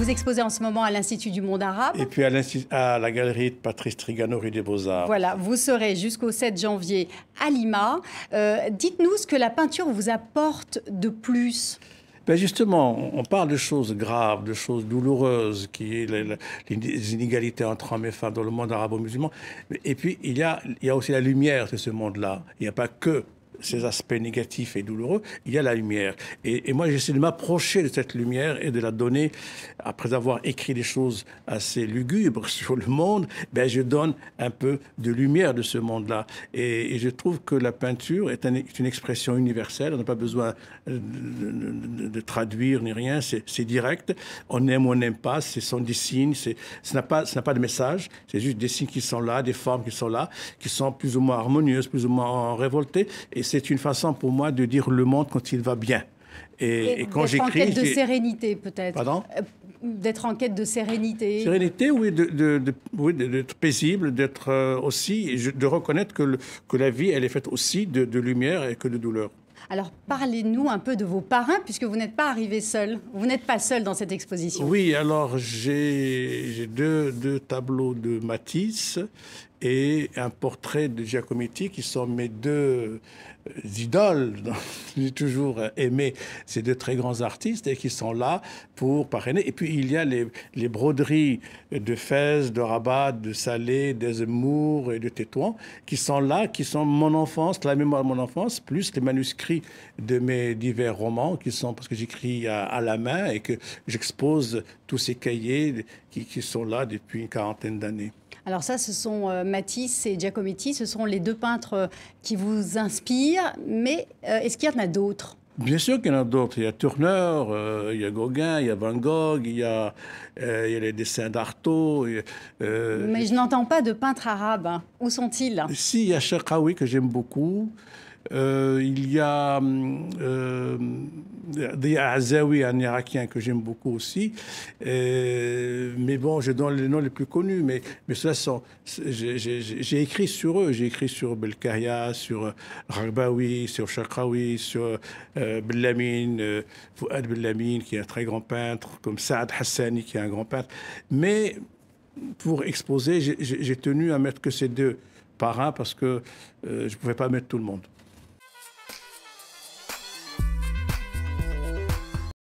Vous exposez en ce moment à l'Institut du monde arabe. Et puis à la galerie de Patrice Trigano, rue des Beaux-Arts. Voilà, vous serez jusqu'au 7 janvier à Lima. Dites-nous ce que la peinture vous apporte de plus. Ben justement, on parle de choses graves, de choses douloureuses, qui est les inégalités entre hommes et femmes dans le monde arabo-musulman. Et puis, il y a aussi la lumière de ce monde-là. Il n'y a pas que ces aspects négatifs et douloureux, il y a la lumière. Et moi, j'essaie de m'approcher de cette lumière et de la donner, après avoir écrit des choses assez lugubres sur le monde, ben, je donne un peu de lumière de ce monde-là. Et je trouve que la peinture est une expression universelle. On n'a pas besoin de traduire ni rien. C'est direct. On aime ou on n'aime pas. Ce sont des signes. Ça n'a pas de message. C'est juste des signes qui sont là, des formes qui sont là, qui sont plus ou moins harmonieuses, plus ou moins révoltées. Et c'est une façon pour moi de dire le monde quand il va bien. Et quand j'écris, en quête de sérénité, peut-être. Pardon ? D'être en quête de sérénité. Sérénité, oui, oui, d'être paisible, d'être aussi, de reconnaître que la vie, elle est faite aussi de lumière et que de douleur. Alors, parlez-nous un peu de vos parrains, puisque vous n'êtes pas arrivé seul. Vous n'êtes pas seul dans cette exposition. Oui, alors j'ai deux tableaux de Matisse et un portrait de Giacometti qui sont mes deux idoles. J'ai toujours aimé ces deux très grands artistes et qui sont là pour parrainer. Et puis il y a les broderies de Fès, de Rabat, de Salé, de Zemmour et de Tétouan qui sont là, qui sont mon enfance, la mémoire de mon enfance, plus les manuscrits de mes divers romans qui sont, parce que j'écris à la main et que j'expose tous ces cahiers qui sont là depuis une quarantaine d'années. Alors ça, ce sont Matisse et Giacometti, ce sont les deux peintres qui vous inspirent, mais est-ce qu'il y en a d'autres ? Bien sûr qu'il y en a d'autres. Il y a Turner, il y a Gauguin, il y a Van Gogh, il y a les dessins d'Artaud. Mais je n'entends pas de peintres arabes. Hein. Où sont-ils ? Si, il y a Cherkaoui que j'aime beaucoup. Il y a Azawi, un Irakien que j'aime beaucoup aussi. Mais bon, je donne les noms les plus connus. Mais ceux-là sont... J'ai écrit sur eux. J'ai écrit sur Belkaya, sur Ragbaoui, sur Cherkaoui, sur Bellamine, Fouad Bellamine, qui est un très grand peintre, comme Saad Hassani, qui est un grand peintre. Mais pour exposer, j'ai tenu à mettre que ces deux parrains parce que je ne pouvais pas mettre tout le monde.